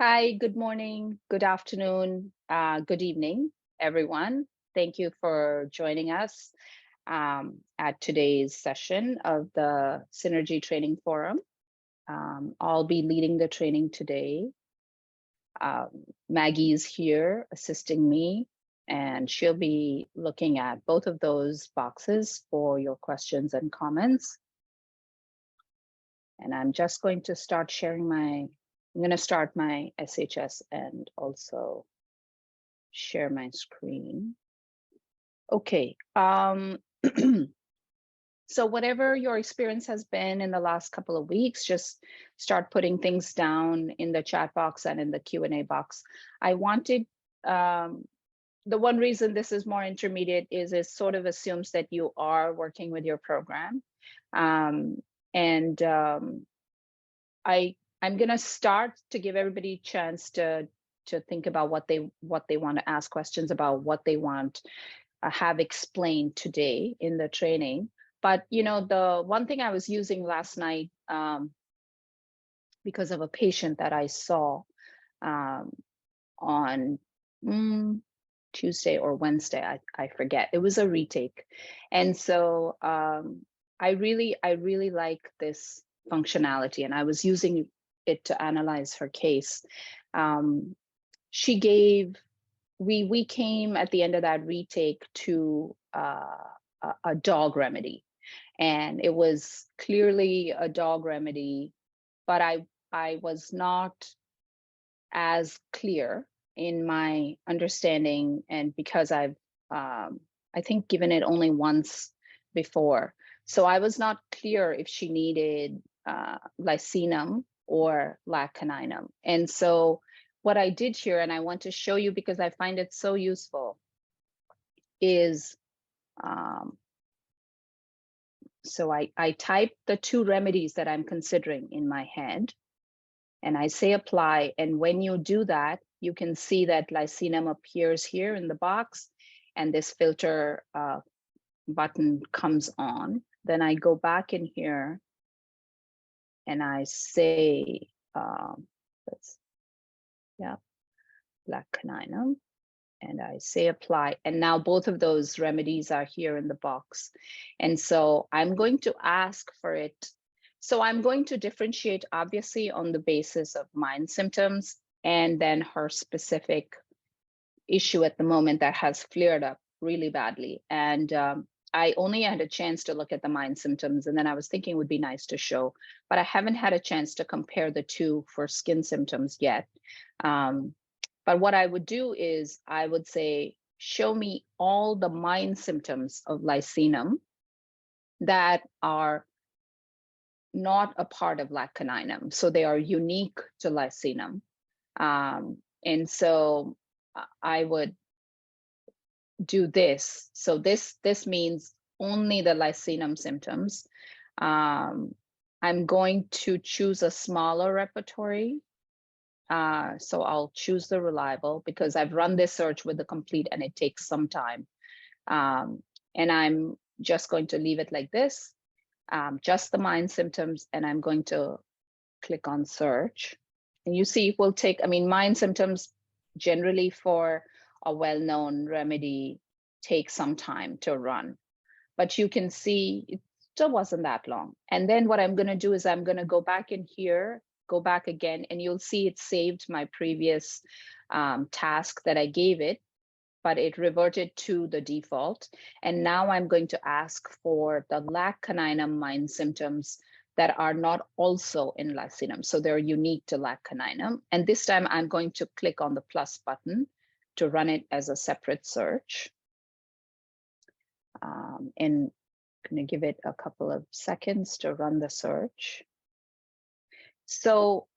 Hi, good morning, good afternoon, good evening, everyone. Thank you for joining us at today's session of the Synergy Training Forum. I'll be leading the training today. Maggie is here assisting me, and she'll be looking at both of those boxes for your questions and comments. And I'm just going to start sharing I'm going to start my SHS and also share my screen. Okay. So whatever your experience has been in the last couple of weeks, just start putting things down in the chat box and in the Q&A box. I wanted, the one reason this is more intermediate is it sort of assumes that you are working with your program. I'm going to start to give everybody a chance to think about what they want to ask questions about, what they want have explained today in the training. But the one thing I was using last night because of a patient that I saw on Tuesday or Wednesday, I forget. It was a retake, and so I really like this functionality, and I was using it to analyze her case. She gave, we came at the end of that retake to a dog remedy, and it was clearly a dog remedy, but I was not as clear in my understanding, and because I've I think given it only once before, so I was not clear if she needed lycinum or lacaninum. And so what I did here, and I want to show you because I find it so useful, is so I type the two remedies that I'm considering in my head, and I say apply. And when you do that, you can see that lycinum appears here in the box, and this filter button comes on. Then I go back in here and I say, lacaninum, and I say apply. And now both of those remedies are here in the box. And so I'm going to ask for it. So I'm going to differentiate obviously on the basis of mind symptoms and then her specific issue at the moment that has flared up really badly. And I only had a chance to look at the mind symptoms, and then I was thinking it would be nice to show, but I haven't had a chance to compare the two for skin symptoms yet. But what I would do is I would say, show me all the mind symptoms of lycinum that are not a part of lacaninum. So they are unique to lycinum. And so I would do this. So this means only the lycinum symptoms. I'm going to choose a smaller repertory. So I'll choose the reliable because I've run this search with the complete and it takes some time. And I'm just going to leave it like this, just the mind symptoms, and I'm going to click on search. And you see it will take, I mean, mind symptoms generally for a well-known remedy take some time to run, but you can see it still wasn't that long. And then what I'm going to do is I'm going to go back in here, go back again, and you'll see it saved my previous task that I gave it, but it reverted to the default. And now I'm going to ask for the lacaninum mind symptoms that are not also in lycinum. So they're unique to lacaninum. And this time I'm going to click on the plus button to run it as a separate search. And I'm going to give it a couple of seconds to run the search. So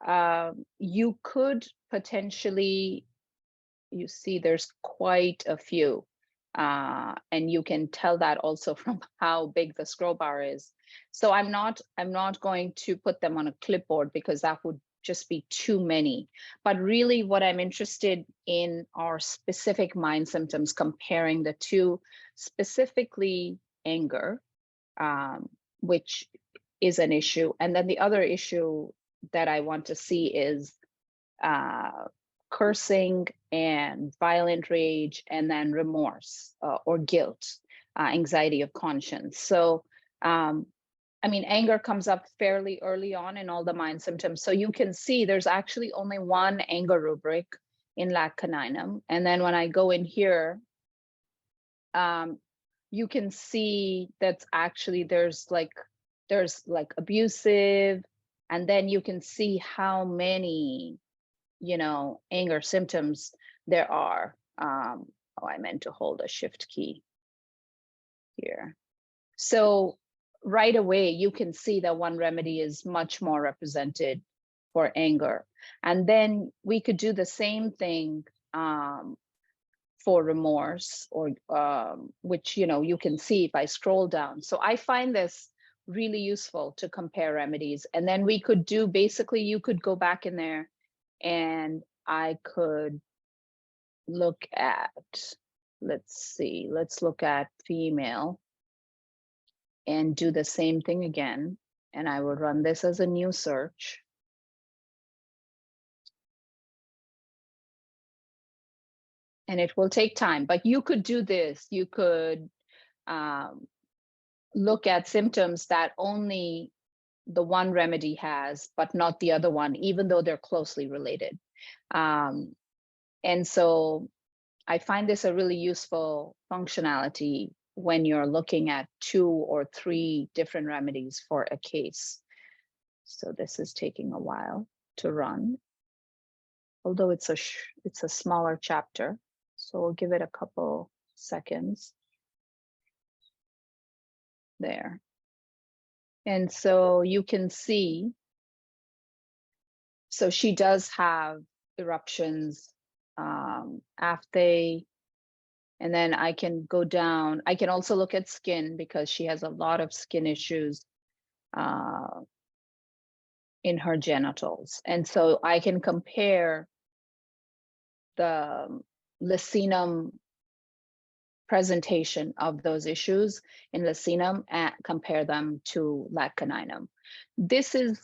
you could potentially, you see there's quite a few, and you can tell that also from how big the scroll bar is. So I'm not going to put them on a clipboard because that would just be too many. But really what I'm interested in are specific mind symptoms, comparing the two, specifically anger, which is an issue. And then the other issue that I want to see is cursing and violent rage, and then remorse or guilt, anxiety of conscience. So, I mean, anger comes up fairly early on in all the mind symptoms. So you can see there's actually only one anger rubric in lac caninum. And then when I go in here, you can see that's actually there's like abusive, and then you can see how many, you know, anger symptoms there are. Oh, I meant to hold a shift key here. So right away, you can see that one remedy is much more represented for anger. And then we could do the same thing for remorse, or which, you know, you can see if I scroll down. So I find this really useful to compare remedies. And then we could do, basically, you could go back in there and I could look at, let's see, let's look at female and do the same thing again. And I would run this as a new search. And it will take time, but you could do this. You could look at symptoms that only the one remedy has, but not the other one, even though they're closely related. And so I find this a really useful functionality when you're looking at 2 or 3 different remedies for a case. So this is taking a while to run, although it's a smaller chapter. So we'll give it a couple seconds there. And so you can see, so she does have eruptions, aphthay, and then I can go down. I can also look at skin because she has a lot of skin issues in her genitals. And so I can compare the lacinum presentation of those issues in lacinum and compare them to lac caninum. This is,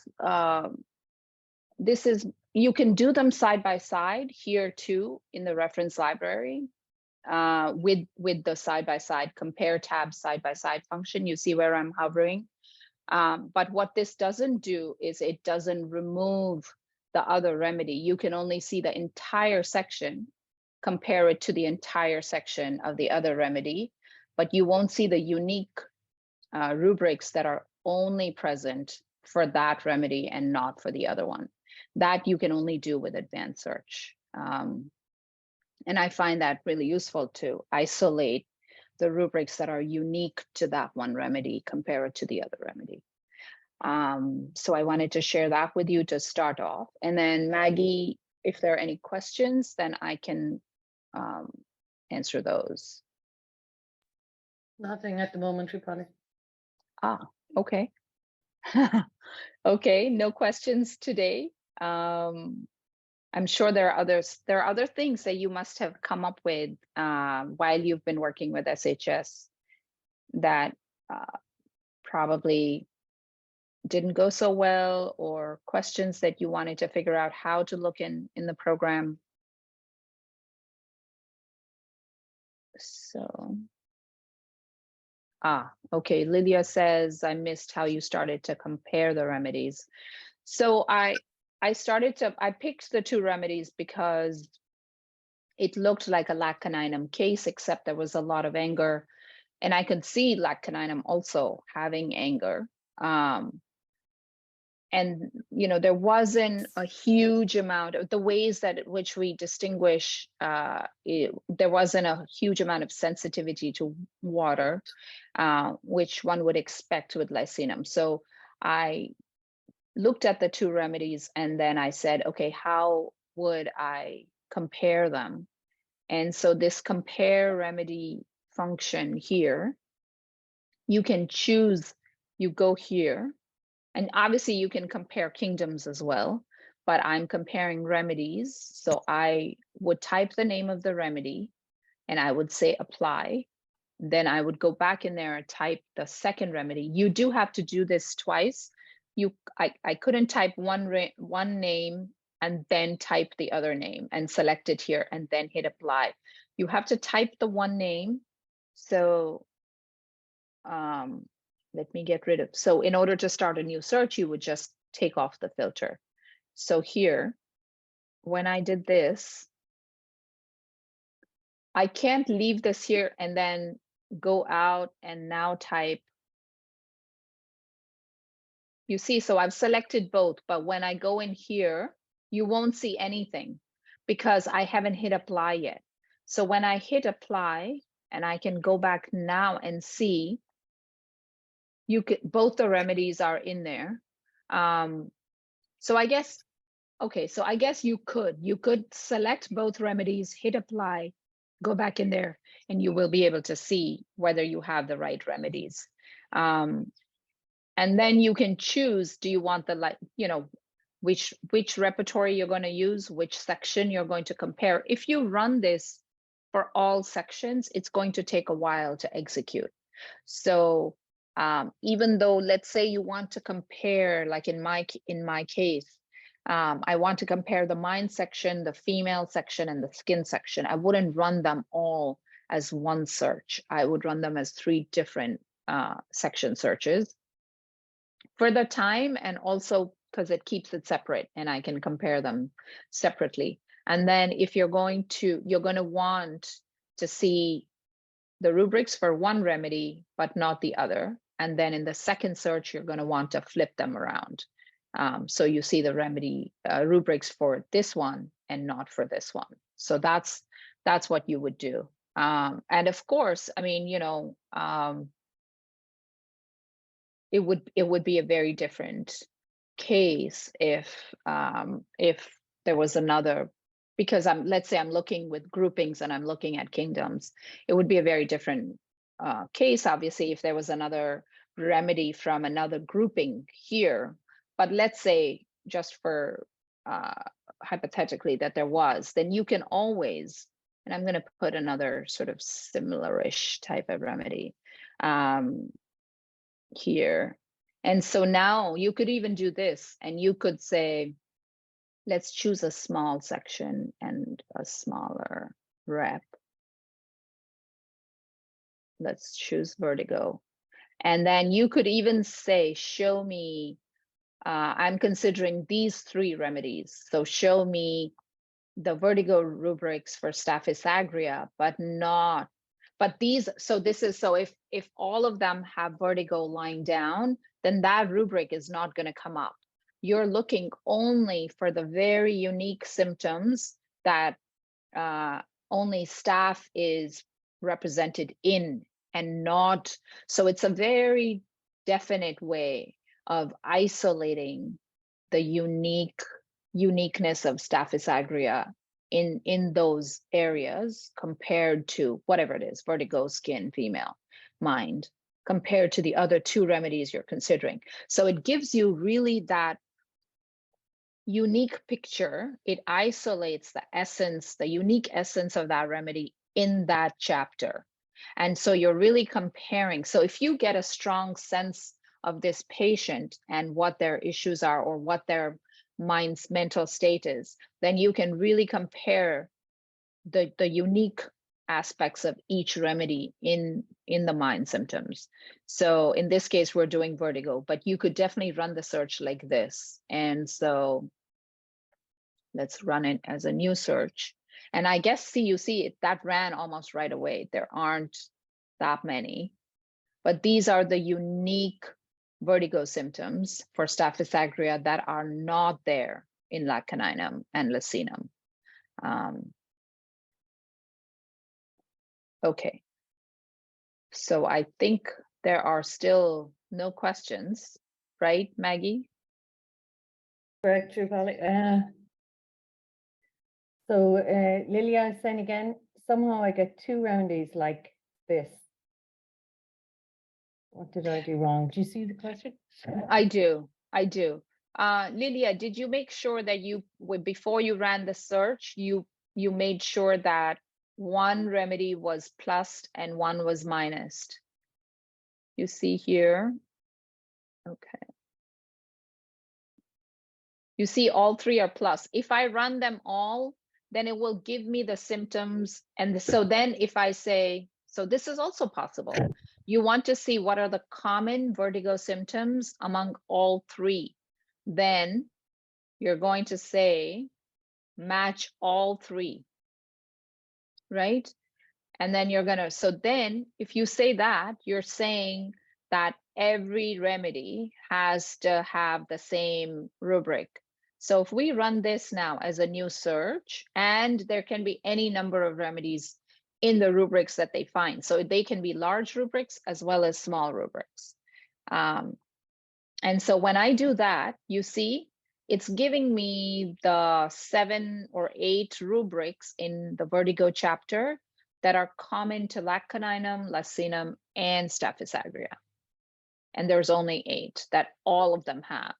you can do them side by side here too in the reference library with the side by side compare tab side by side function. You see where I'm hovering. But what this doesn't do is it doesn't remove the other remedy. You can only see the entire section, compare it to the entire section of the other remedy, but you won't see the unique rubrics that are only present for that remedy and not for the other one. That you can only do with advanced search. And I find that really useful to isolate the rubrics that are unique to that one remedy, compare it to the other remedy. So I wanted to share that with you to start off. And then Maggie, if there are any questions, then I can answer those. Nothing at the moment, Rupali. Ah, okay. Okay, no questions today. I'm sure there are others. There are other things that you must have come up with while you've been working with SHS that probably didn't go so well, or questions that you wanted to figure out how to look in the program. So, okay, Lydia says, I missed how you started to compare the remedies. So I picked the 2 remedies because it looked like a lac caninum case, except there was a lot of anger. And I could see lac caninum also having anger. And, you know, there wasn't a huge amount of the ways that which we distinguish, there wasn't a huge amount of sensitivity to water, which one would expect with lycinum. So I looked at the 2 remedies and then I said, okay, how would I compare them? And so this compare remedy function here, you can choose, you go here, and obviously you can compare kingdoms as well, but I'm comparing remedies. So I would type the name of the remedy and I would say apply. Then I would go back in there and type the second remedy. You do have to do this twice. I couldn't type one name and then type the other name and select it here and then hit apply. You have to type the one name. So let me get rid of, so in order to start a new search, you would just take off the filter. So here, when I did this, I can't leave this here and then go out and now type. You see, so I've selected both, but when I go in here, you won't see anything because I haven't hit apply yet. So when I hit apply, and I can go back now and see, you could, both the remedies are in there. So I guess, okay, so I guess you could select both remedies, hit apply, go back in there, and you will be able to see whether you have the right remedies. And then you can choose, do you want the, like, you know, which repertory you're going to use, which section you're going to compare. If you run this for all sections, it's going to take a while to execute. So even though, let's say you want to compare, like in my case, I want to compare the mind section, the female section, and the skin section. I wouldn't run them all as one search. I would run them as 3 different section searches for the time, and also because it keeps it separate and I can compare them separately. And then if you're going to want to see the rubrics for one remedy, but not the other. And then in the second search, you're going to want to flip them around. So you see the remedy rubrics for this one and not for this one. So that's what you would do. And of course, I mean, you know, it would be a very different case if there was another, because let's say I'm looking with groupings and I'm looking at kingdoms, it would be a very different case, obviously, if there was another remedy from another grouping here. But let's say, just for hypothetically, that there was, then you can always, and I'm going to put another sort of similar-ish type of remedy here. And so now you could even do this, and you could say, let's choose a small section and a smaller rep. Let's choose vertigo. And then you could even say, show me, I'm considering these 3 remedies. So show me the vertigo rubrics for Staphylococcus aureus, but these, so this is, so if all of them have vertigo lying down, then that rubric is not going to come up. You're looking only for the very unique symptoms that only staph is represented in, and not, so it's a very definite way of isolating the uniqueness of Staphylococcus aureus in those areas compared to whatever it is, vertigo, skin, female, mind, compared to the other 2 remedies you're considering. So it gives you really that unique picture. It isolates the essence, the unique essence of that remedy in that chapter. And so you're really comparing. So if you get a strong sense of this patient and what their issues are, or what their mind's mental state is, then you can really compare the unique aspects of each remedy in the mind symptoms. So in this case, we're doing vertigo, but you could definitely run the search like this. And so let's run it as a new search. And I guess, see, you see it, that ran almost right away. There aren't that many, but these are the unique vertigo symptoms for Staphylococcus aureus that are not there in Lacaninum and Lacinum. Okay, so I think there are still no questions, right, Maggie? Correct, Rupali. So Lilia is saying again, somehow I get 2 remedies like this. What did I do wrong? Do you see the question? I do. Lilia, did you make sure that you, before you ran the search, you made sure that one remedy was plus and one was minus? You see here. Okay. You see, all three are plus. If I run them all, then it will give me the symptoms. And so then if I say, so this is also possible. You want to see what are the common vertigo symptoms among all three. Then you're going to say, match all three, right? And then you're gonna, so then if you say that, you're saying that every remedy has to have the same rubric. So if we run this now as a new search, and there can be any number of remedies in the rubrics that they find. So they can be large rubrics as well as small rubrics. And so when I do that, you see, it's giving me the 7 or 8 rubrics in the vertigo chapter that are common to lacuninum, lacinum, and Staphylos aureus. And there's only 8 that all of them have.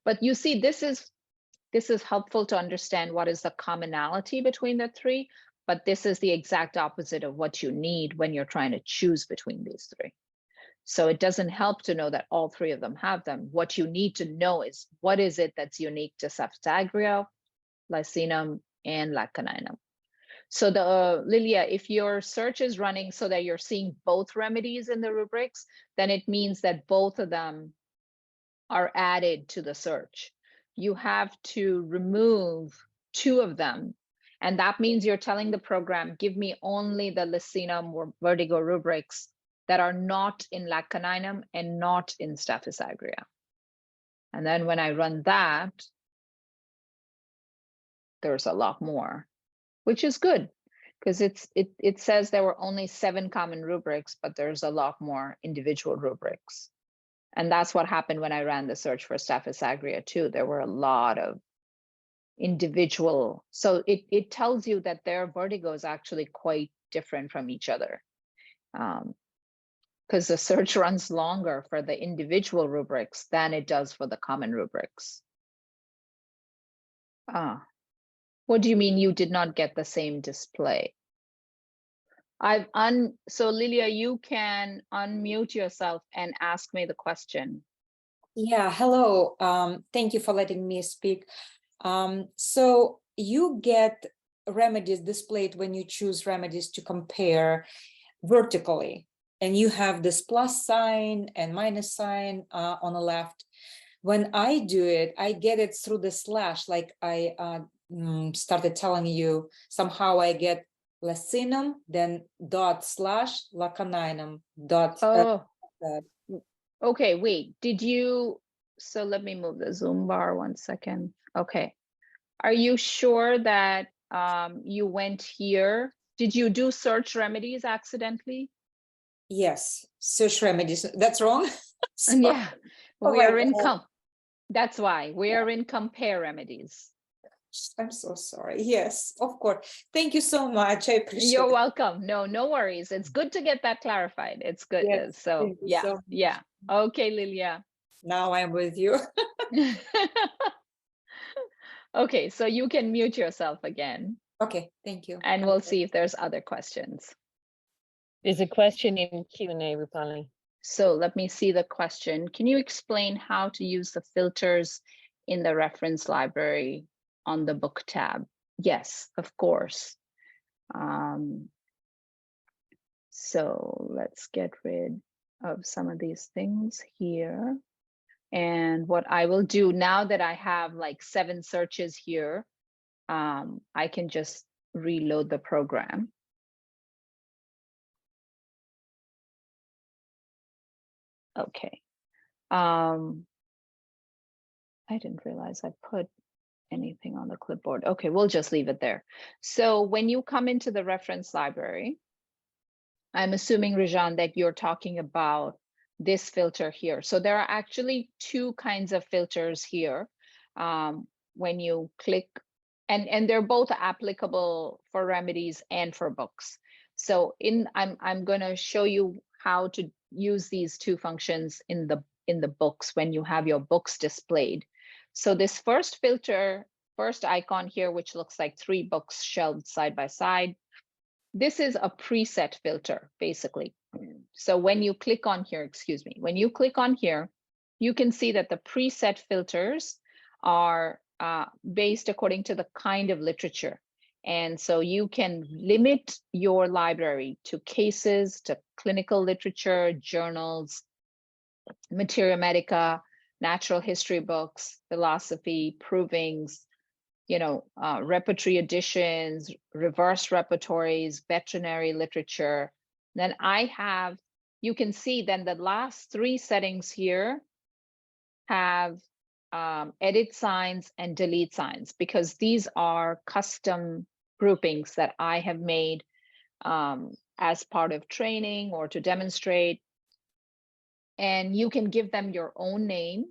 But you see, this is helpful to understand what is the commonality between the three, but this is the exact opposite of what you need when you're trying to choose between these three. So it doesn't help to know that all three of them have them. What you need to know is what is it that's unique to Staphylos aureus, lacinum, and lacuninum. So Lilia, if your search is running so that you're seeing both remedies in the rubrics, then it means that both of them are added to the search. You have to remove 2 of them. And that means you're telling the program, give me only the lacinum or vertigo rubrics that are not in lacuninum and not in Staphylos aureus. And then when I run that, there's a lot more, which is good because it says there were only 7 common rubrics, but there's a lot more individual rubrics. And that's what happened when I ran the search for Staphylos aureus too. There were a lot of individual. So it tells you that their vertigo is actually quite different from each other. Because the search runs longer for the individual rubrics than it does for the common rubrics. What do you mean you did not get the same display? So Lilia, you can unmute yourself and ask me the question. Yeah, hello. Thank you for letting me speak. So you get remedies displayed when you choose remedies to compare vertically, and you have this plus sign and minus sign on the left. When I do it, I get it through the slash, like I started telling you, somehow I get lacinum, then dot slash lacuninum dot. Okay, wait, so let me move the Zoom bar 1 second. Okay, are you sure that you went here? Did you do search remedies accidentally? Yes, search remedies, that's wrong. Yeah, we are in that's why we are in compare remedies. I'm so sorry. Yes, of course. Thank you so much. I appreciate it. You're welcome. No worries. It's good to get that clarified. It's good. Yes, so yeah. Okay, Lilia. Now I'm with you. Okay, so you can mute yourself again. Okay, thank you. And we'll see if there's other questions. There's a question in Q&A, Rupali. So let me see the question. Can you explain how to use the filters in the reference library on the book tab? Yes, of course. So let's get rid of some of these things here. And what I will do now that I have like 7 searches here, I can just reload the program. Okay. I didn't realize I put anything on the clipboard. Okay, we'll just leave it there. So when you come into the reference library, I'm assuming, Rajan, that you're talking about this filter here. So there are actually 2 kinds of filters here. When you click, and they're both applicable for remedies and for books. So I'm going to show you how to use these 2 functions in the books when you have your books displayed. So this first filter, first icon here, which looks like 3 books shelved side by side, this is a preset filter, basically. So when you click on here, when you click on here, you can see that the preset filters are based according to the kind of literature. And so you can limit your library to cases, to clinical literature, journals, materia medica, natural history books, philosophy, provings, repertory editions, reverse repertories, veterinary literature. Then you can see then the last 3 settings here have edit signs and delete signs, because these are custom groupings that I have made as part of training or to demonstrate. And you can give them your own name,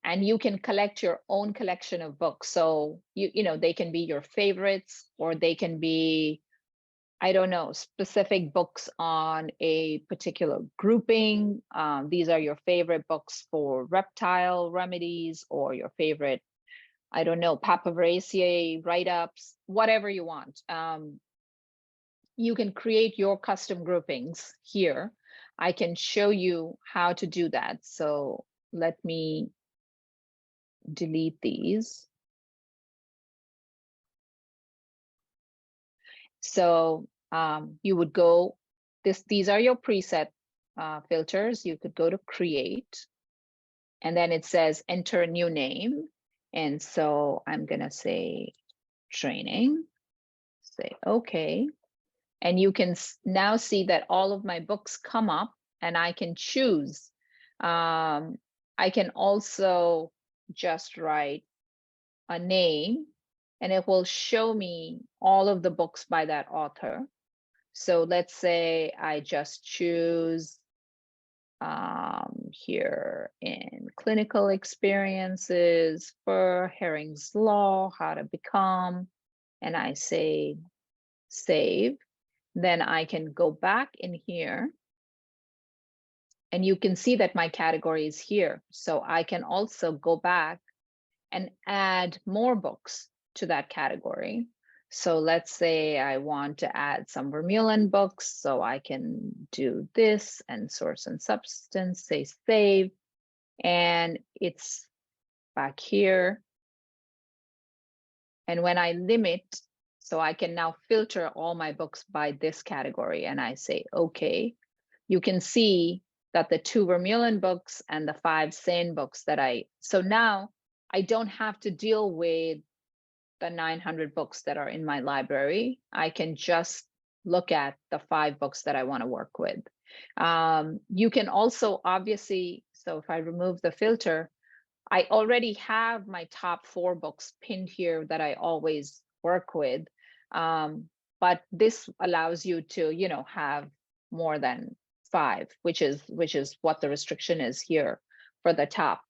and you can collect your own collection of books. So they can be your favorites, or they can be, I don't know, specific books on a particular grouping. These are your favorite books for reptile remedies, or your favorite, I don't know, Papaver write-ups, whatever you want. You can create your custom groupings here. I can show you how to do that. So let me delete these. So you would go, these are your preset filters. You could go to create, and then it says enter a new name. And so I'm gonna say training, say okay. And you can now see that all of my books come up, and I can choose. I can also just write a name, and it will show me all of the books by that author. So let's say I just choose here in clinical experiences for Herring's Law, how to become, and I say save. Then I can go back in here, and you can see that my category is here. So I can also go back and add more books to that category. So let's say I want to add some Vermeulen books, so I can do this and source and substance, say save, and it's back here. And when I limit, so I can now filter all my books by this category, and I say okay. You can see that the 2 Vermeulen books and the 5 Seine books so now I don't have to deal with the 900 books that are in my library. I can just look at the 5 books that I want to work with. You can also obviously, so if I remove the filter, I already have my top 4 books pinned here that I always work with. But this allows you to, have more than 5, which is what the restriction is here for the top.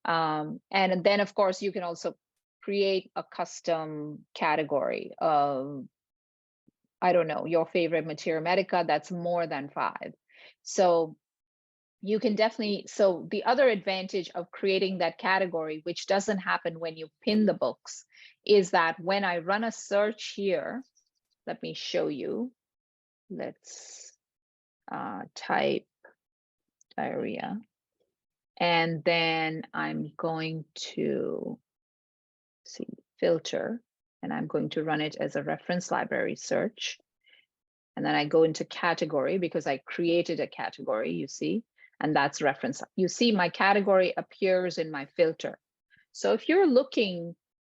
And then of course you can also create a custom category of, I don't know, your favorite materia medica that's more than 5. So you can definitely, so the other advantage of creating that category, which doesn't happen when you pin the books, is that when I run a search here, let me show you. Let's type diarrhea. And then I'm going to see filter, and I'm going to run it as a reference library search. And then I go into category because I created a category, you see, and that's reference. You see my category appears in my filter. So if you're looking,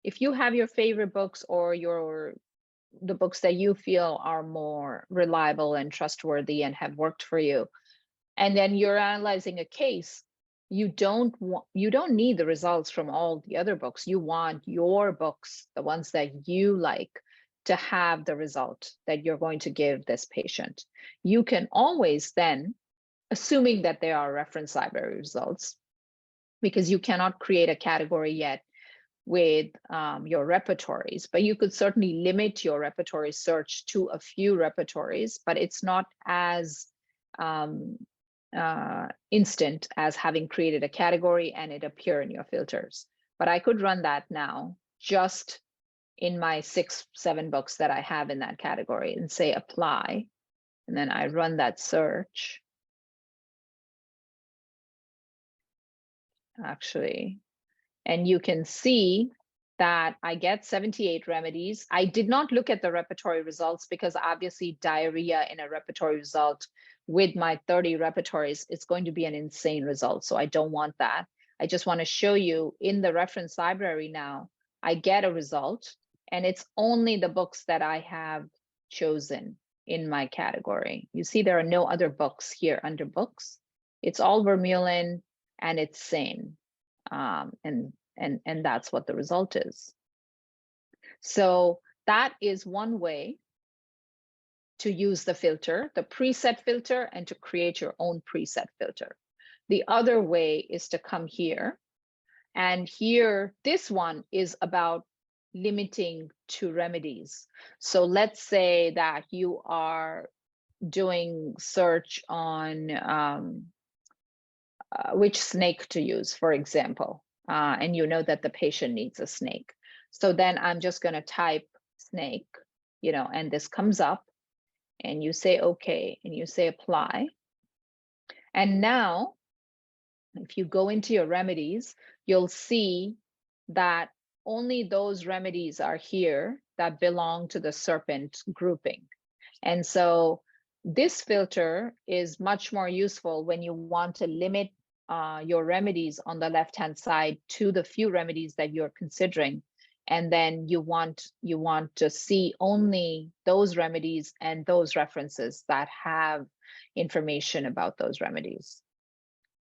if you have your favorite books or the books that you feel are more reliable and trustworthy and have worked for you, and then you're analyzing a case, you don't need the results from all the other books. You want your books, the ones that you like, to have the result that you're going to give this patient. You can always then, assuming that they are reference library results, because you cannot create a category yet with your repertories, but you could certainly limit your repertory search to a few repertories, but it's not as instant as having created a category and it appear in your filters. But I could run that now just in my 6-7 books that I have in that category and say apply, and then I run that search. Actually, and you can see that I get 78 remedies. I did not look at the repertory results because obviously diarrhea in a repertory result with my 30 repertories, it's going to be an insane result. So I don't want that. I just want to show you in the reference library now, I get a result, and it's only the books that I have chosen in my category. You see, there are no other books here under books. It's all Vermeulen and it's sane. And that's what the result is. So that is one way to use the filter, the preset filter, and to create your own preset filter. The other way is to come here, and here, this one is about limiting to remedies. So let's say that you are doing search on which snake to use, for example, and you know that the patient needs a snake. So then I'm just going to type snake, and this comes up, and you say okay, and you say apply. And now, if you go into your remedies, you'll see that only those remedies are here that belong to the serpent grouping. And so this filter is much more useful when you want to limit your remedies on the left-hand side to the few remedies that you're considering. And then you want to see only those remedies and those references that have information about those remedies.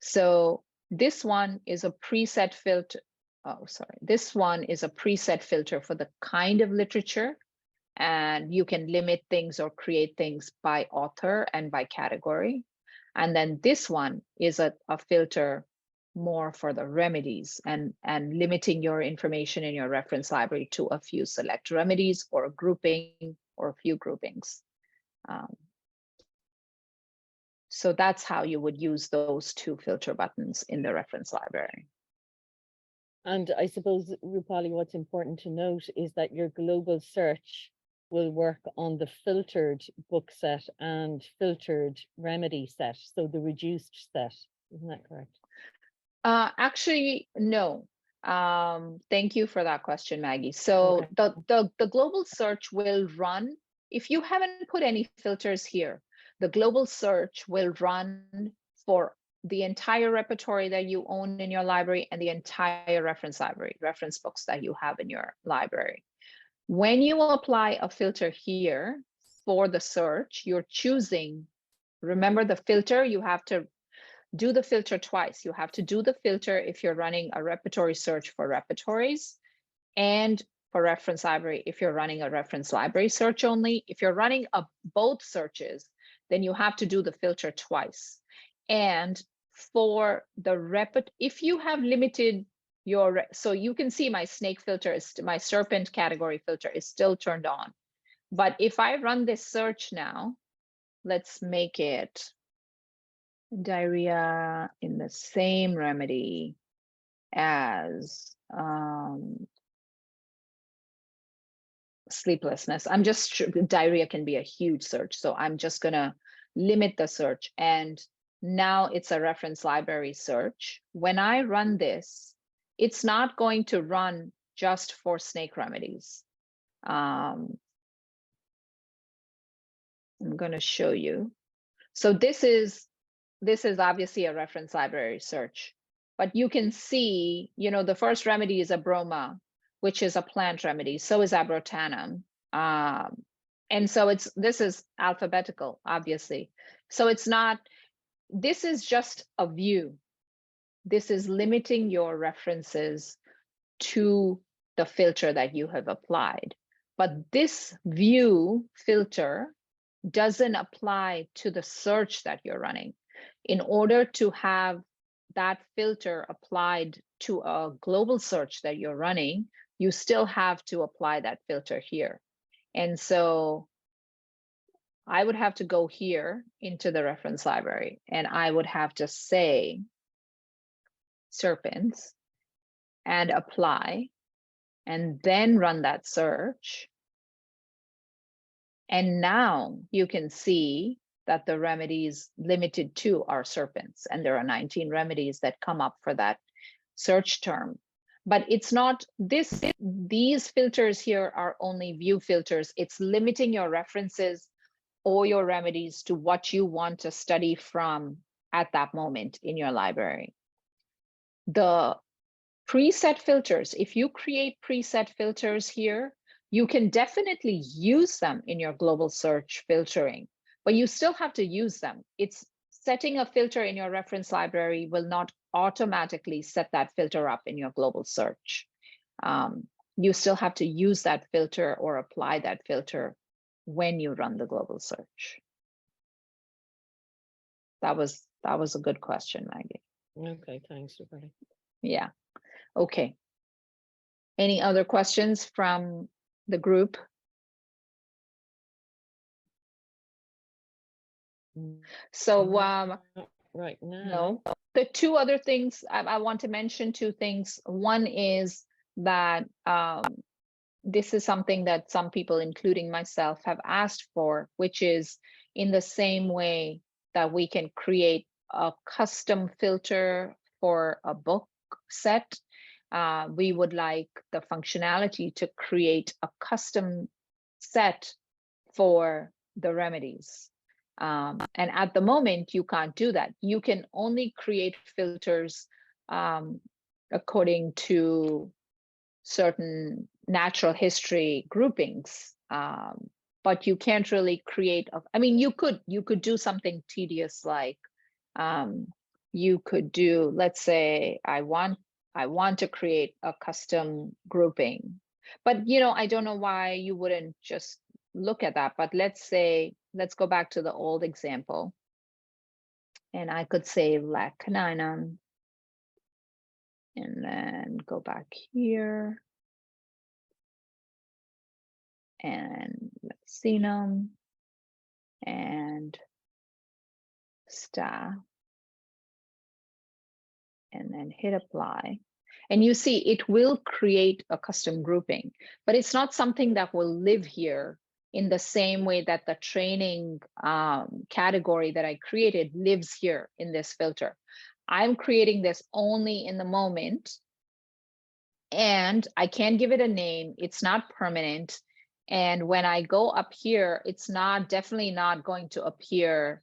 So this one is a preset filter. Oh, sorry. This one is a preset filter for the kind of literature, and you can limit things or create things by author and by category. And then this one is a filter more for the remedies and limiting your information in your reference library to a few select remedies or a grouping or a few groupings. So that's how you would use those two filter buttons in the reference library. And I suppose, Rupali, what's important to note is that your global search will work on the filtered book set and filtered remedy set, so the reduced set. Isn't that correct? Actually, no. Thank you for that question, Maggie. So okay. the global search will run, if you haven't put any filters here, the global search will run for the entire repertory that you own in your library and the entire reference library, reference books that you have in your library. When you apply a filter here for the search, you're choosing, remember the filter, you have to do the filter twice. You have to do the filter if you're running a repertory search for repertories, and for reference library if you're running a reference library search only. If you're running both searches, then you have to do the filter twice. And for the if you have limited your, so you can see my snake filter is, my serpent category filter is still turned on. But if I run this search now, let's make it diarrhea in the same remedy as sleeplessness. I'm just, diarrhea can be a huge search. So I'm just gonna limit the search. And now it's a reference library search. When I run this, it's not going to run just for snake remedies. I'm gonna show you. So this is obviously a reference library search, but you can see, the first remedy is abroma, which is a plant remedy. So is abrotanum. And so this is alphabetical, obviously. So it's not, this is just a view. This is limiting your references to the filter that you have applied. But this view filter doesn't apply to the search that you're running. In order to have that filter applied to a global search that you're running, you still have to apply that filter here. And so I would have to go here into the reference library, and I would have to say serpents and apply, and then run that search. And now you can see that the remedies limited to are serpents, and there are 19 remedies that come up for that search term. but it's not these filters here are only view filters. It's limiting your references or your remedies to what you want to study from at that moment in your library. The preset filters, if you create preset filters here, you can definitely use them in your global search filtering, but you still have to use them. It's setting a filter in your reference library will not automatically set that filter up in your global search. You still have to use that filter or apply that filter when you run the global search. That was a good question, Maggie. Okay, thanks, Rupali. Yeah. Okay. Any other questions from the group? So right now, no. The two other things I want to mention, two things. One is that this is something that some people, including myself, have asked for, which is in the same way that we can create a custom filter for a book set. We would like the functionality to create a custom set for the remedies. And at the moment, you can't do that. You can only create filters according to certain natural history groupings, but you can't really create. I mean, you could do something tedious like you could do. Let's say I want to create a custom grouping, but I don't know why you wouldn't just look at that. But let's go back to the old example, and I could say Lekanainen, and then go back here and Lexinum and Sta, and then hit apply. And you see it will create a custom grouping, but it's not something that will live here in the same way that the training category that I created lives here in this filter. I'm creating this only in the moment, and I can't give it a name. It's not permanent. And when I go up here, it's definitely not going to appear,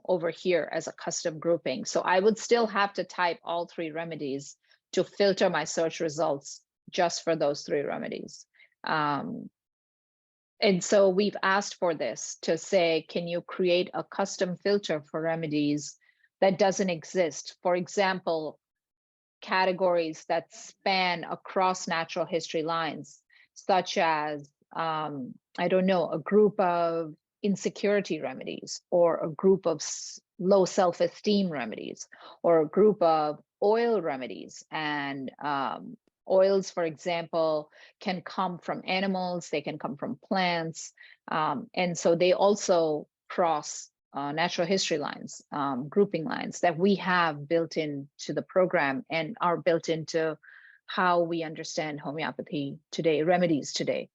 over here as a custom grouping. So I would still have to type all 3 remedies to filter my search results just for those 3 remedies. And so we've asked for this to say, can you create a custom filter for remedies that doesn't exist? For example, categories that span across natural history lines, such as, I don't know, a group of insecurity remedies, or a group of low self-esteem remedies, or a group of oil remedies. And oils, for example, can come from animals, they can come from plants. And so they also cross natural history lines, grouping lines that we have built into the program and are built into how we understand homeopathy today, remedies today.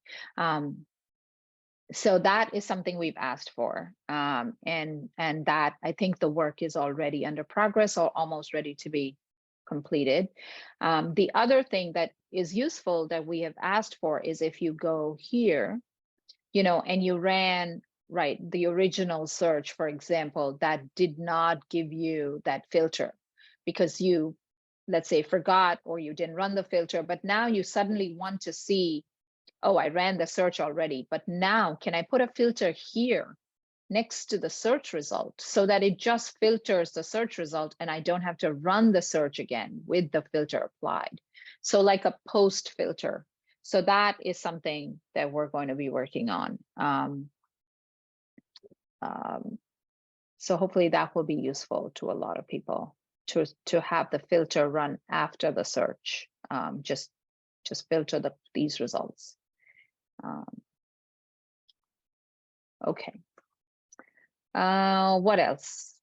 So that is something we've asked for. And that I think the work is already under progress or almost ready to be completed. The other thing that is useful that we have asked for is if you go here, and you ran the original search, for example, that did not give you that filter because you, let's say, forgot or you didn't run the filter, but now you suddenly want to see, oh, I ran the search already, but now can I put a filter here next to the search result so that it just filters the search result and I don't have to run the search again with the filter applied? So like a post filter. So that is something that we're going to be working on. So hopefully that will be useful to a lot of people to have the filter run after the search. Just filter these results. Okay. What else?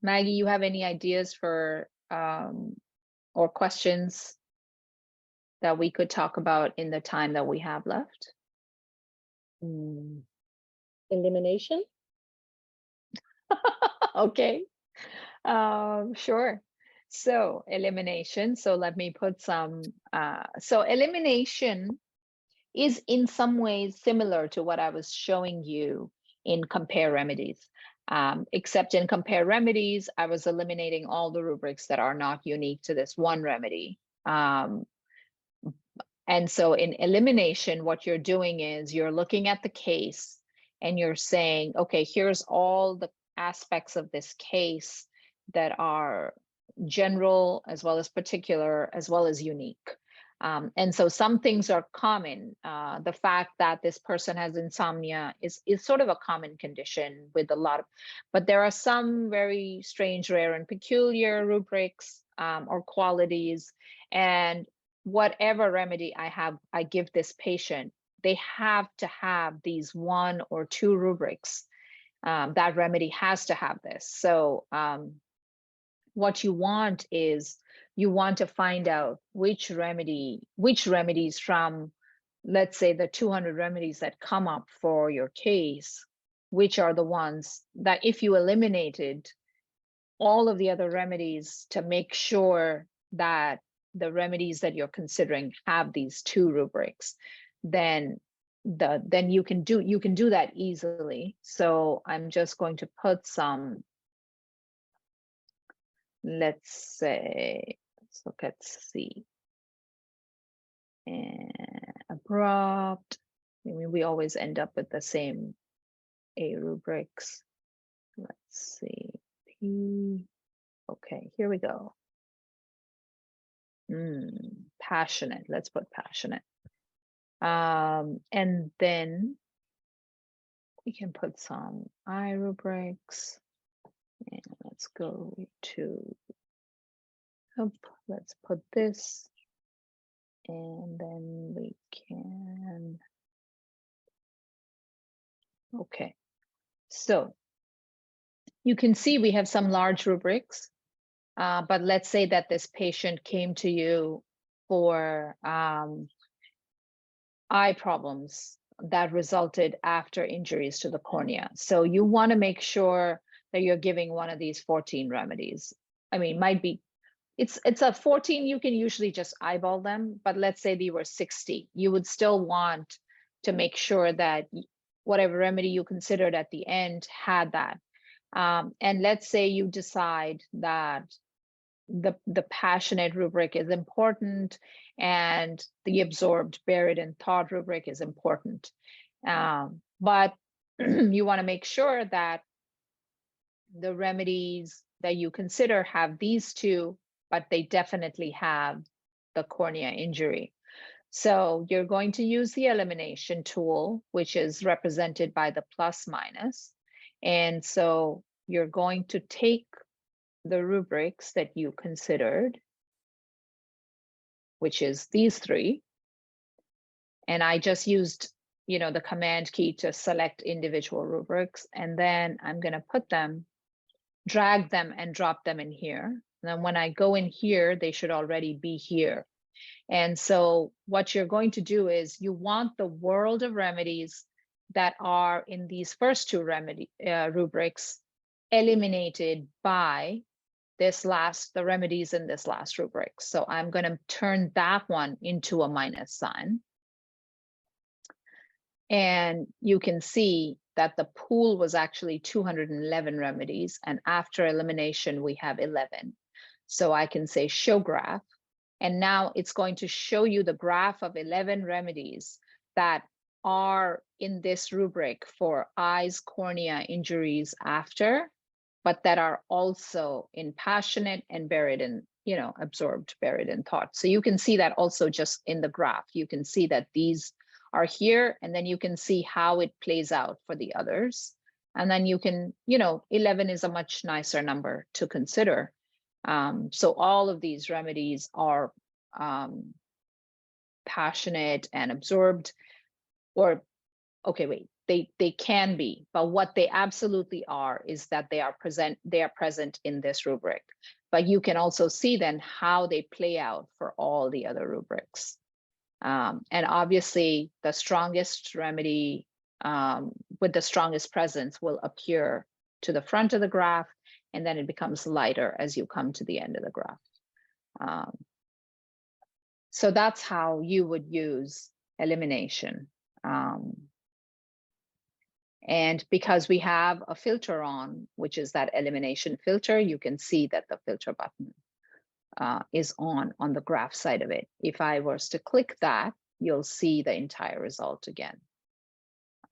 Maggie, you have any ideas for or questions that we could talk about in the time that we have left? Elimination? Okay, sure. So elimination. So let me put some, so elimination is in some ways similar to what I was showing you in compare remedies. Except in compare remedies, I was eliminating all the rubrics that are not unique to this one remedy. And so in elimination, what you're doing is you're looking at the case and you're saying, okay, here's all the aspects of this case that are general as well as particular as well as unique. And so some things are common. The fact that this person has insomnia is sort of a common condition with a lot of, but there are some very strange, rare, and peculiar rubrics or qualities. And whatever remedy I give this patient, they have to have these 1 or 2 rubrics. That remedy has to have this. So what you want is you want to find out which remedies from, let's say, the 200 remedies that come up for your case, which are the ones that if you eliminated all of the other remedies to make sure that the remedies that you're considering have these 2 rubrics, then you can do that easily. So I'm just going to put some, let's say, let's look at C. And abrupt. I mean, we always end up with the same A rubrics. Let's see, P. Okay, here we go. Passionate. Let's put passionate. And then we can put some I rubrics. And let's go to, let's put this. And then we can, okay. So you can see we have some large rubrics, but let's say that this patient came to you for eye problems that resulted after injuries to the cornea. So you want to make sure that you're giving one of these 14 remedies. I mean, might be, it's a 14, you can usually just eyeball them, but let's say they were 60. You would still want to make sure that whatever remedy you considered at the end had that. And let's say you decide that the passionate rubric is important and the absorbed, buried, and thought rubric is important. But you want to make sure that the remedies that you consider have these 2, but they definitely have the cornea injury. So you're going to use the elimination tool, which is represented by the plus minus. And so you're going to take the rubrics that you considered, which is these 3. And I just used, the command key to select individual rubrics. And then I'm going to put them, drag them and drop them in here. And then when I go in here, they should already be here. And so what you're going to do is you want the world of remedies that are in these first 2 rubrics eliminated by the remedies in this last rubric. So I'm going to turn that one into a minus sign. And you can see that the pool was actually 211 remedies. And after elimination, we have 11. So I can say show graph. And now it's going to show you the graph of 11 remedies that are in this rubric for eyes, cornea injuries after, but that are also in passionate and buried in, absorbed, buried in thought. So you can see that also just in the graph. You can see that these are here, and then you can see how it plays out for the others. And then you can, 11 is a much nicer number to consider. So all of these remedies are passionate and absorbed, or, okay, wait, they can be, but what they absolutely are is that they are present in this rubric. But you can also see then how they play out for all the other rubrics. And obviously the strongest remedy with the strongest presence will appear to the front of the graph, and then it becomes lighter as you come to the end of the graph. So that's how you would use elimination. And because we have a filter on, which is that elimination filter, you can see that the filter button is on the graph side of it. If I was to click that, you'll see the entire result again.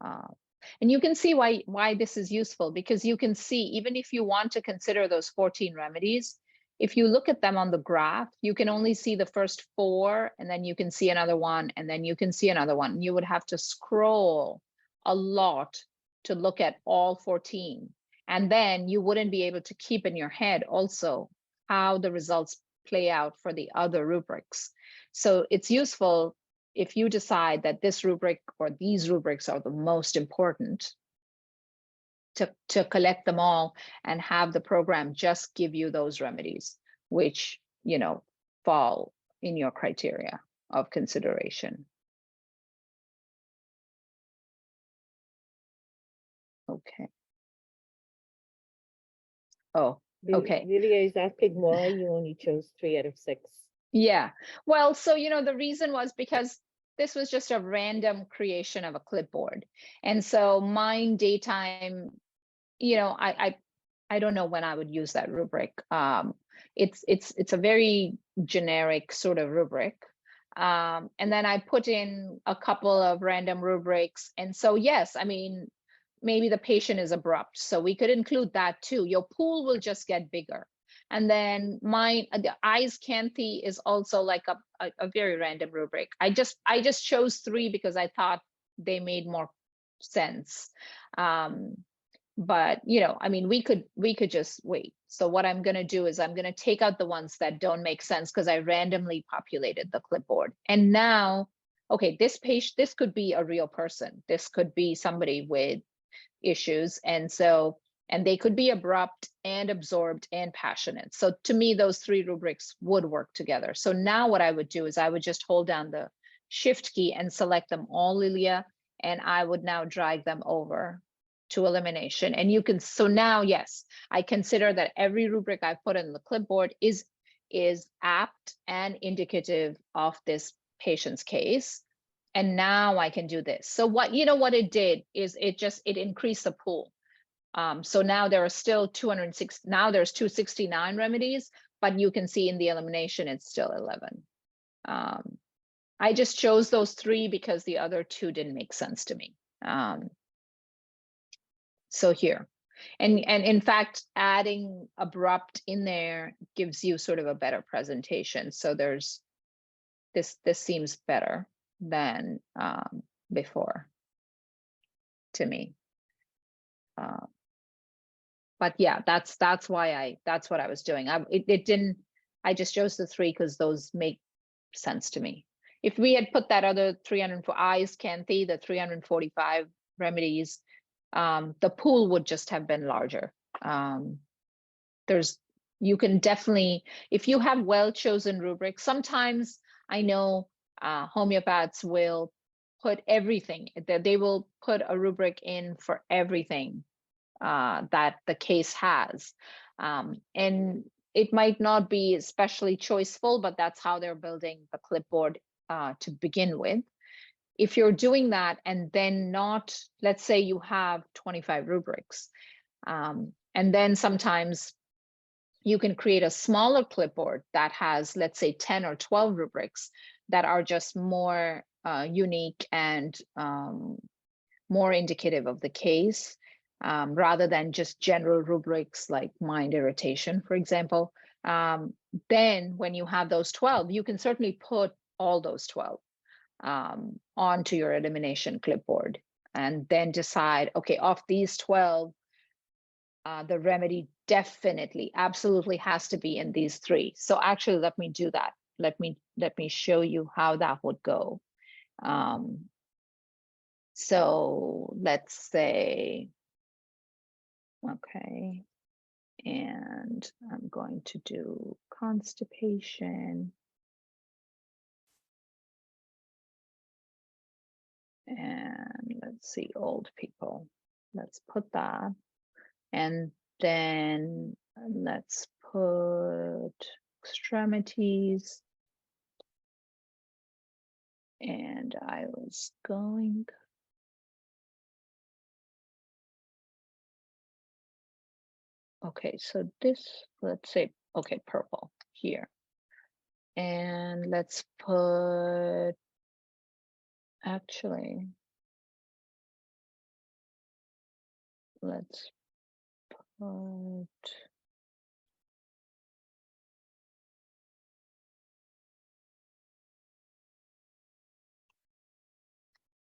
And you can see why this is useful, because you can see, even if you want to consider those 14 remedies, if you look at them on the graph, you can only see the first 4, and then you can see another one, and then you can see another one. You would have to scroll a lot to look at all 14. And then you wouldn't be able to keep in your head also how the results play out for the other rubrics. So it's useful if you decide that this rubric or these rubrics are the most important, to collect them all and have the program just give you those remedies, which, you know, fall in your criteria of consideration. Okay. Oh, okay. Lilia is asking why you only chose 3 out of 6. Yeah, well, so, you know, the reason was because this was just a random creation of a clipboard. And so mine daytime, you know, I don't know when I would use that rubric. It's a very generic sort of rubric. And then I put in a couple of random rubrics. And so, yes, I mean, maybe the patient is abrupt, so we could include that too. Your pool will just get bigger. And then the eyes Canthi is also like a very random rubric. I just chose 3 because I thought they made more sense. But, you know, I mean, we could just wait. So what I'm going to do is I'm going to take out the ones that don't make sense, because I randomly populated the clipboard. And now, okay, this could be a real person. This could be somebody with issues. And they could be abrupt and absorbed and passionate. So to me, those 3 rubrics would work together. So now what I would do is I would just hold down the Shift key and select them all, Lilia, and I would now drag them over to elimination. And you can, so now, yes, I consider that every rubric I put in the clipboard is apt and indicative of this patient's case. And now I can do this. So what it did is it increased the pool. So now there are still 206, now there's 269 remedies, but you can see in the elimination, it's still 11. I just chose those 3 because the other 2 didn't make sense to me. So here, and in fact, adding abrupt in there gives you sort of a better presentation. So there's this seems better than before to me. But yeah, that's what I was doing. I just chose the 3 because those make sense to me. If we had put that other 304 eyes Canthi, the 345 remedies, the pool would just have been larger. You can definitely, if you have well-chosen rubrics, sometimes I know homeopaths will put everything, they will put a rubric in for everything that the case has. And it might not be especially choiceful, but that's how they're building the clipboard to begin with. If you're doing that and then not, let's say you have 25 rubrics, and then sometimes you can create a smaller clipboard that has, let's say, 10 or 12 rubrics that are just more unique and more indicative of the case, rather than just general rubrics like mind irritation, for example. Then when you have those 12, you can certainly put all those 12 onto your elimination clipboard, and then decide, okay, of these 12, the remedy definitely, absolutely has to be in these 3. So actually, let me do that. Let me show you how that would go. So let's say, okay, and I'm going to do constipation. And let's see, old people. Let's put that. And then let's put extremities. And I was going. Okay, so this, let's say, okay, purple here. And let's put, actually, let's put,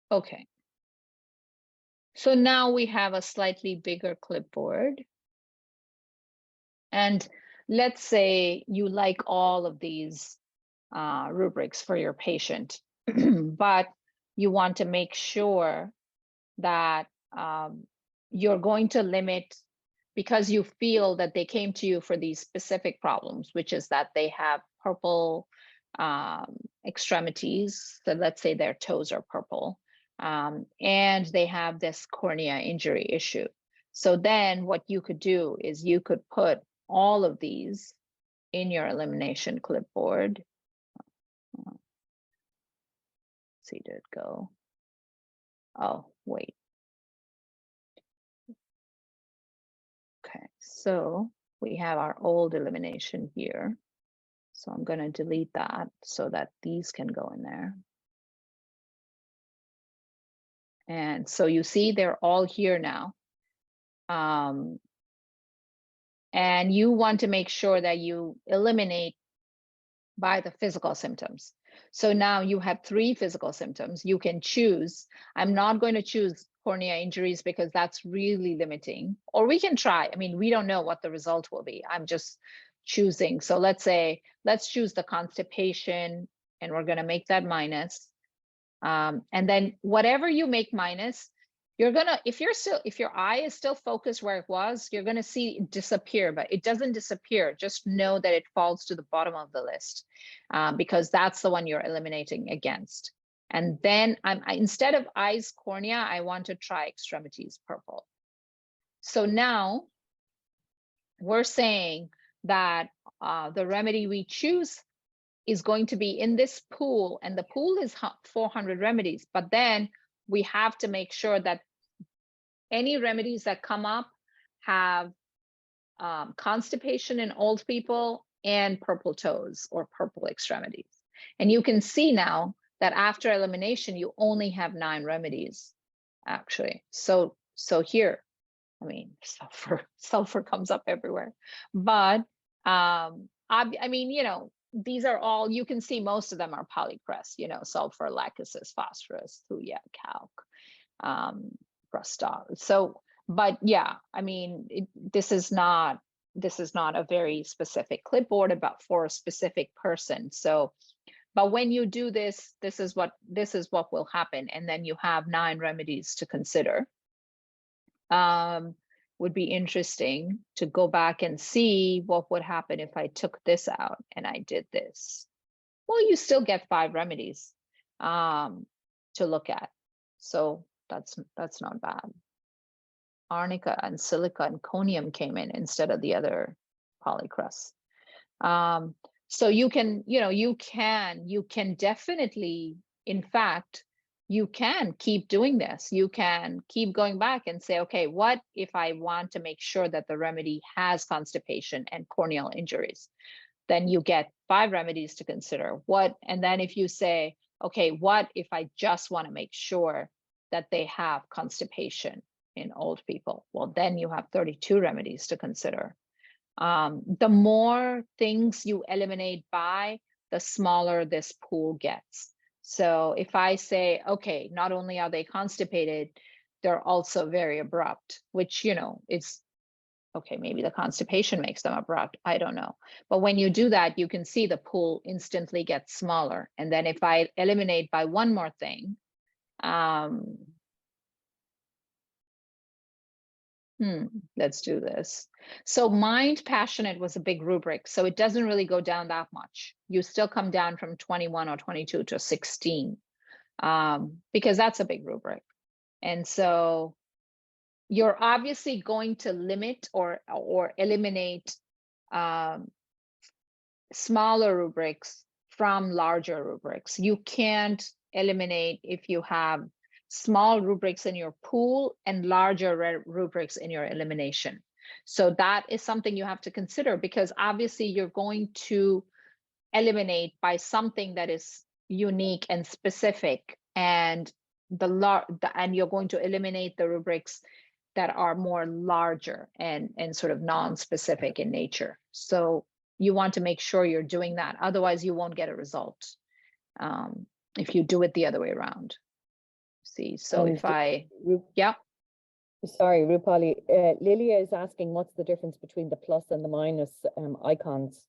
okay. So now we have a slightly bigger clipboard. And let's say you like all of these rubrics for your patient, but you want to make sure that you're going to limit, because you feel that they came to you for these specific problems, which is that they have purple extremities. So let's say their toes are purple, and they have this cornea injury issue. So then what you could do is you could put all of these in your elimination clipboard. Let's see, did it go? Oh, wait. Okay, so we have our old elimination here. So I'm going to delete that so that these can go in there. And so you see they're all here now. And you want to make sure that you eliminate by the physical symptoms. So now you have 3 physical symptoms. You can choose. I'm not going to choose cornea injuries because that's really limiting. Or we can try. I mean, we don't know what the result will be. I'm just choosing. So let's say, let's choose the constipation, and we're going to make that minus. And then whatever you make minus, you're gonna, if your eye is still focused where it was, you're gonna see it disappear, but it doesn't disappear. Just know that it falls to the bottom of the list, because that's the one you're eliminating against. And then instead of eyes cornea, I want to try extremities purple. So now we're saying that the remedy we choose is going to be in this pool, and the pool is 400 remedies, but then we have to make sure that any remedies that come up have constipation in old people and purple toes or purple extremities. And you can see now that after elimination, you only have 9 remedies, actually. So here, I mean, sulfur comes up everywhere. But I mean, you know, these are all, you can see most of them are polycrest, you know, sulfur, lachesis, phosphorus, thuya, calc, rustol. So, but yeah, I mean, this is not a very specific clipboard about for a specific person. So, but when you do this, this is what will happen. And then you have 9 remedies to consider. Would be interesting to go back and see what would happen if I took this out and I did this. Well, you still get 5 remedies to look at. So that's not bad. Arnica and silica and conium came in instead of the other polycrust. So you can, you know, you can definitely, in fact, you can keep doing this. You can keep going back and say, okay, what if I want to make sure that the remedy has constipation and corneal injuries? Then you get 5 remedies to consider. And then if you say, okay, what if I just want to make sure that they have constipation in old people? Well, then you have 32 remedies to consider. The more things you eliminate by, the smaller this pool gets. So if I say, okay, not only are they constipated, they're also very abrupt, which, you know, it's okay, maybe the constipation makes them abrupt, I don't know. But when you do that, you can see the pool instantly gets smaller. And then if I eliminate by one more thing, let's do this. So mind passionate was a big rubric. So it doesn't really go down that much. You still come down from 21 or 22 to 16, because that's a big rubric. And so you're obviously going to limit or eliminate smaller rubrics from larger rubrics. You can't eliminate if you have small rubrics in your pool and larger rubrics in your elimination. So that is something you have to consider, because obviously you're going to eliminate by something that is unique and specific, and and you're going to eliminate the rubrics that are more larger and sort of non-specific in nature. So you want to make sure you're doing that. Otherwise, you won't get a result if you do it the other way around. See, so if I, yeah. Sorry, Rupali, Lilia is asking what's the difference between the plus and the minus icons?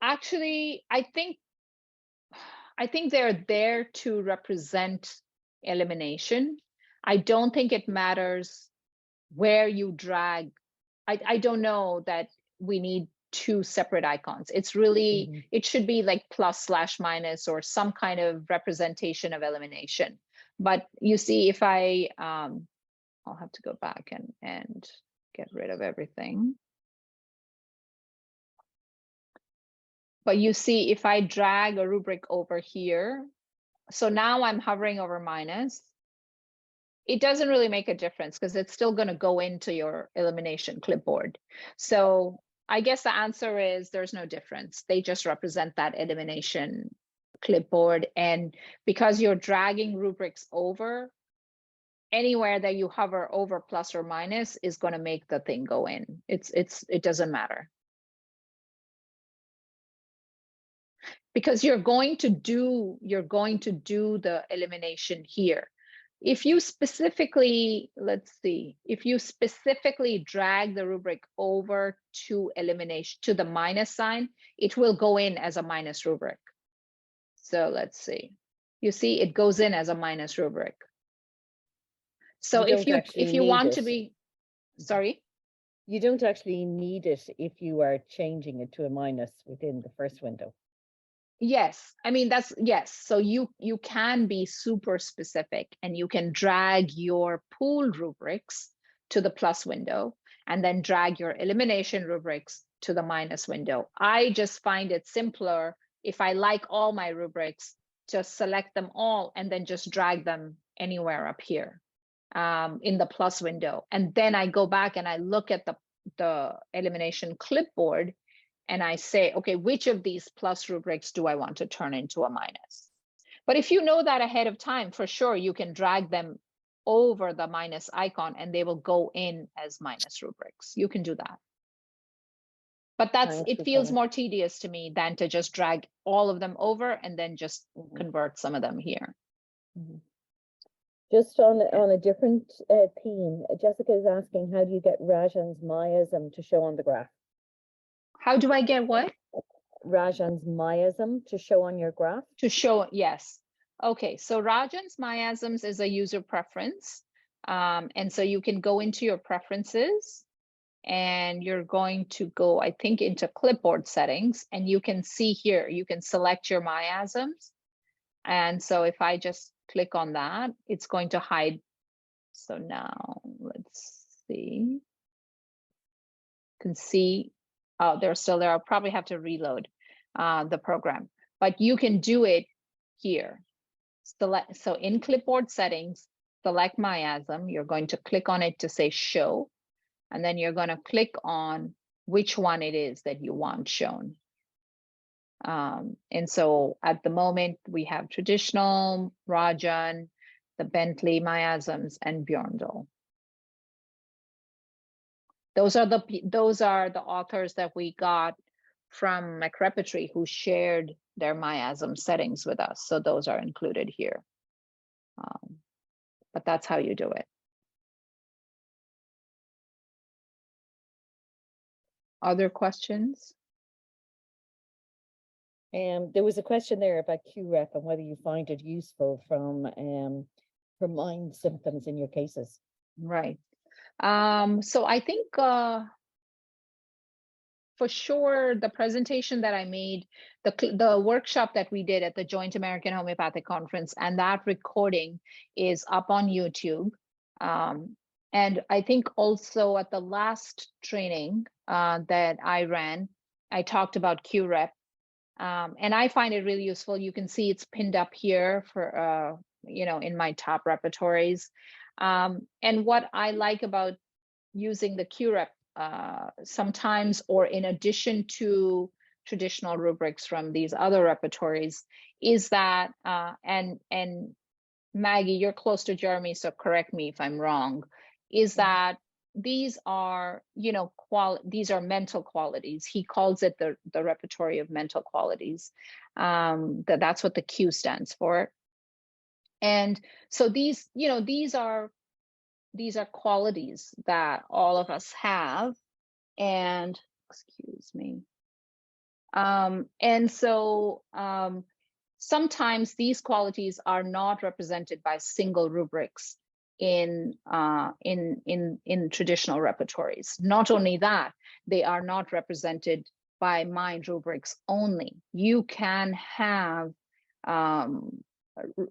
Actually, I think they're there to represent elimination. I don't think it matters where you drag. I don't know that we need two separate icons. It's really, it should be like plus/minus or some kind of representation of elimination. But you see, if I'll have to go back and get rid of everything. But you see, if I drag a rubric over here, so now I'm hovering over minus, it doesn't really make a difference because it's still going to go into your elimination clipboard. So I guess the answer is there's no difference. They just represent that elimination clipboard. And because you're dragging rubrics over, anywhere that you hover over plus or minus is going to make the thing go in. It doesn't matter. Because you're going to do the elimination here. If you specifically, let's see, if you specifically drag the rubric over to elimination, to the minus sign, it will go in as a minus rubric. So let's see. You see, it goes in as a minus rubric. So if you want to be, sorry? You don't actually need it if you are changing it to a minus within the first window. Yes, I mean, yes. So you can be super specific and you can drag your pool rubrics to the plus window and then drag your elimination rubrics to the minus window. I just find it simpler if I like all my rubrics, just select them all and then just drag them anywhere up here in the plus window. And then I go back and I look at the elimination clipboard and I say, okay, which of these plus rubrics do I want to turn into a minus? But if you know that ahead of time, for sure, you can drag them over the minus icon and they will go in as minus rubrics. You can do that. But it feels more tedious to me than to just drag all of them over and then just convert some of them here. Just on a different theme, Jessica is asking, how do you get Rajan's miasm to show on the graph? How do I get what? Rajan's miasm to show on your graph? To show, yes. Okay, so Rajan's miasms is a user preference. And so you can go into your preferences and you're going to go, I think, into clipboard settings, and you can see here, you can select your miasms. And so if I just click on that, it's going to hide. So now let's see. You can see, oh, they're still there. I'll probably have to reload the program, but you can do it here. So in clipboard settings, select miasm. You're going to click on it to say show, and then you're going to click on which one it is that you want shown. And so at the moment we have traditional, Rajan, the Bentley miasms, and Bjorndal. Those are the authors that we got from MacRepertory who shared their miasm settings with us. So those are included here. But that's how you do it. Other questions? There was a question there about QREP and whether you find it useful from mind symptoms in your cases. Right. So I think for sure, the presentation that I made, the workshop that we did at the Joint American Homeopathic Conference, and that recording is up on YouTube. And I think also at the last training that I ran, I talked about QREP. And I find it really useful. You can see it's pinned up here for, in my top repertories. And what I like about using the QREP sometimes, or in addition to traditional rubrics from these other repertories, is that, and Maggie, you're close to Jeremy, so correct me if I'm wrong, is that these are, these are mental qualities. He calls it the repertory of mental qualities. That's what the Q stands for. And so these, these are qualities that all of us have. And excuse me. And so sometimes these qualities are not represented by single rubrics in traditional repertories. Not only that, they are not represented by mind rubrics only. You can have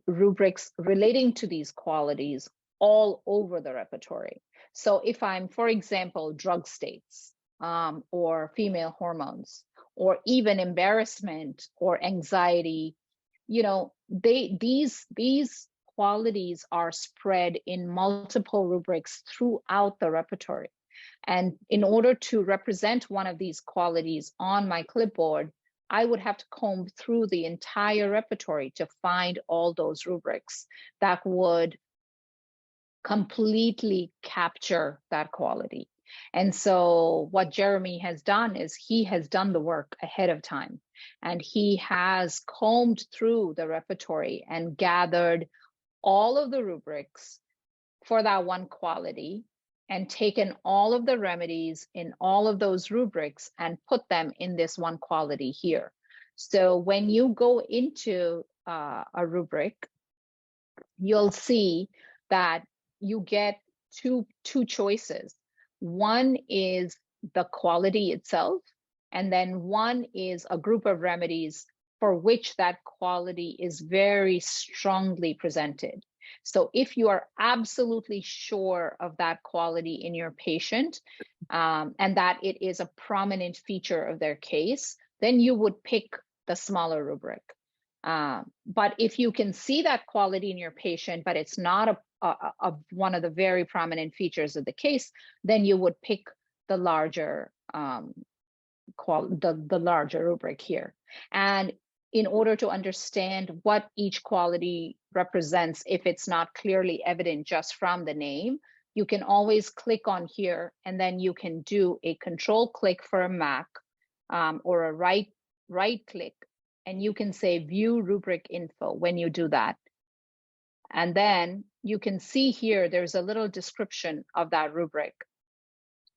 rubrics relating to these qualities all over the repertory. So if I'm, for example, drug states, or female hormones, or even embarrassment or anxiety, these qualities are spread in multiple rubrics throughout the repertory. And in order to represent one of these qualities on my clipboard, I would have to comb through the entire repertory to find all those rubrics that would completely capture that quality. And so what Jeremy has done is he has done the work ahead of time, and he has combed through the repertory and gathered all of the rubrics for that one quality, and taken all of the remedies in all of those rubrics and put them in this one quality here. So when you go into a rubric, you'll see that you get two choices. One is the quality itself, and then one is a group of remedies for which that quality is very strongly presented. So if you are absolutely sure of that quality in your patient, and that it is a prominent feature of their case, then you would pick the smaller rubric. But if you can see that quality in your patient, but it's not one of the very prominent features of the case, then you would pick the larger the larger rubric here. And in order to understand what each quality represents, if it's not clearly evident just from the name, you can always click on here, and then you can do a control click for a Mac, or a right click, and you can say view rubric info when you do that. And then you can see here, there's a little description of that rubric.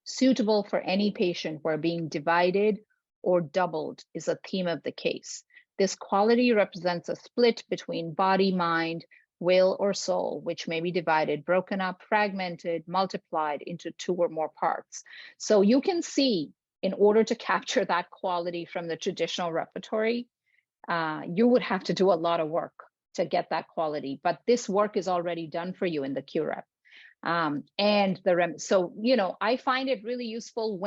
Suitable for any patient where being divided or doubled is a theme of the case. This quality represents a split between body, mind, will, or soul, which may be divided, broken up, fragmented, multiplied into two or more parts. So you can see, in order to capture that quality from the traditional repertory, you would have to do a lot of work to get that quality, but this work is already done for you in the QREP. So, I find it really useful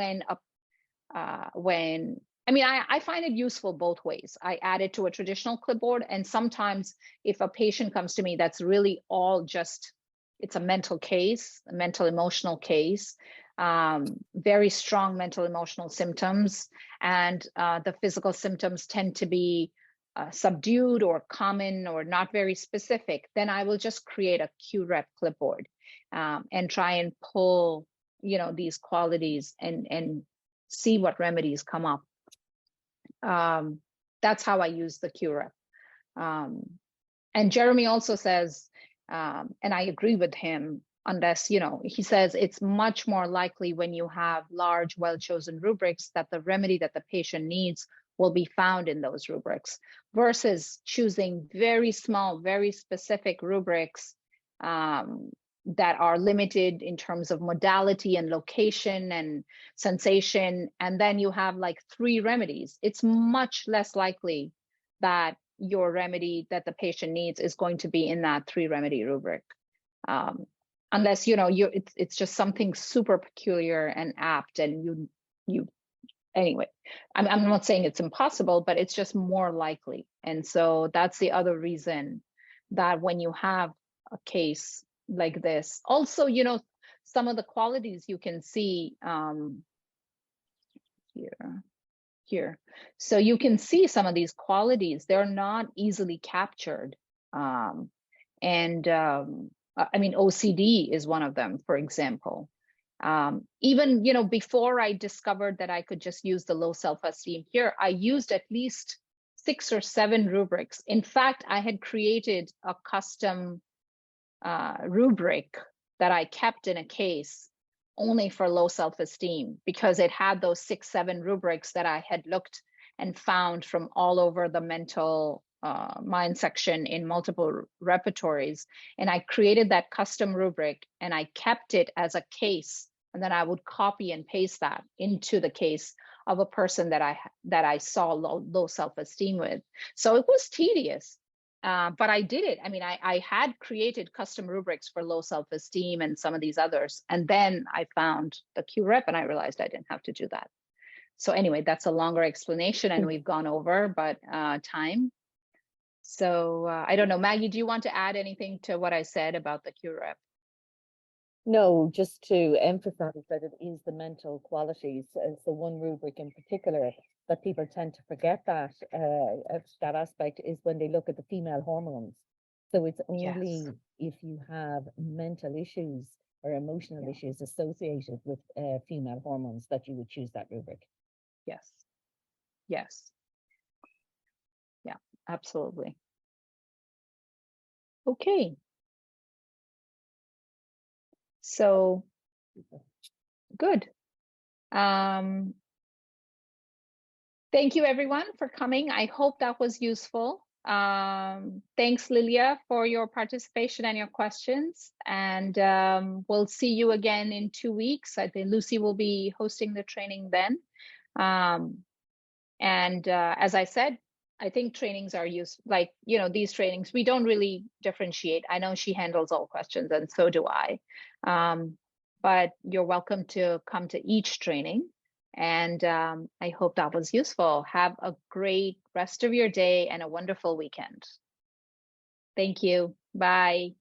I find it useful both ways. I add it to a traditional clipboard, and sometimes if a patient comes to me that's really all just, it's a mental case, a mental emotional case, very strong mental emotional symptoms, and the physical symptoms tend to be subdued or common or not very specific, then I will just create a QREP clipboard and try and pull, these qualities and see what remedies come up. That's how I use the QREP. And Jeremy also says, and I agree with him, unless, he says it's much more likely when you have large, well-chosen rubrics that the remedy that the patient needs will be found in those rubrics, versus choosing very small, very specific rubrics that are limited in terms of modality and location and sensation, and then you have like 3 remedies, it's much less likely that your remedy that the patient needs is going to be in that 3 remedy rubric. Unless, you know, it's just something super peculiar and apt, and you anyway, I'm not saying it's impossible, but it's just more likely. And so that's the other reason that when you have a case like this, also, you know, some of the qualities you can see here. So you can see some of these qualities, they're not easily captured. I mean, OCD is one of them, for example. Even, you know, before I discovered that I could just use the low self-esteem here, I used at least 6 or 7 rubrics. In fact, I had created a custom rubric that I kept in a case only for low self-esteem, because it had those 6, 7 rubrics that I had looked and found from all over the mental mind section in multiple repertories. And I created that custom rubric and I kept it as a case. And then I would copy and paste that into the case of a person that I saw low self-esteem with. So it was tedious, but I did it. I mean, I had created custom rubrics for low self-esteem and some of these others. And then I found the QREP and I realized I didn't have to do that. So anyway, that's a longer explanation and we've gone over, but time. So I don't know, Maggie, do you want to add anything to what I said about the QREP? No, just to emphasize that it is the mental qualities. So one rubric in particular that people tend to forget that aspect is when they look at the female hormones. So it's only if you have mental issues or emotional issues associated with female hormones that you would choose that rubric. Yes. Yes. Yeah, absolutely. Okay. So good. Thank you everyone for coming. I hope that was useful. Thanks, Lilia, for your participation and your questions. And we'll see you again in 2 weeks. I think Lucy will be hosting the training then. As I said, I think trainings are used, like, you know, these trainings, we don't really differentiate. I know she handles all questions and so do I. But you're welcome to come to each training. And I hope that was useful. Have a great rest of your day and a wonderful weekend. Thank you. Bye.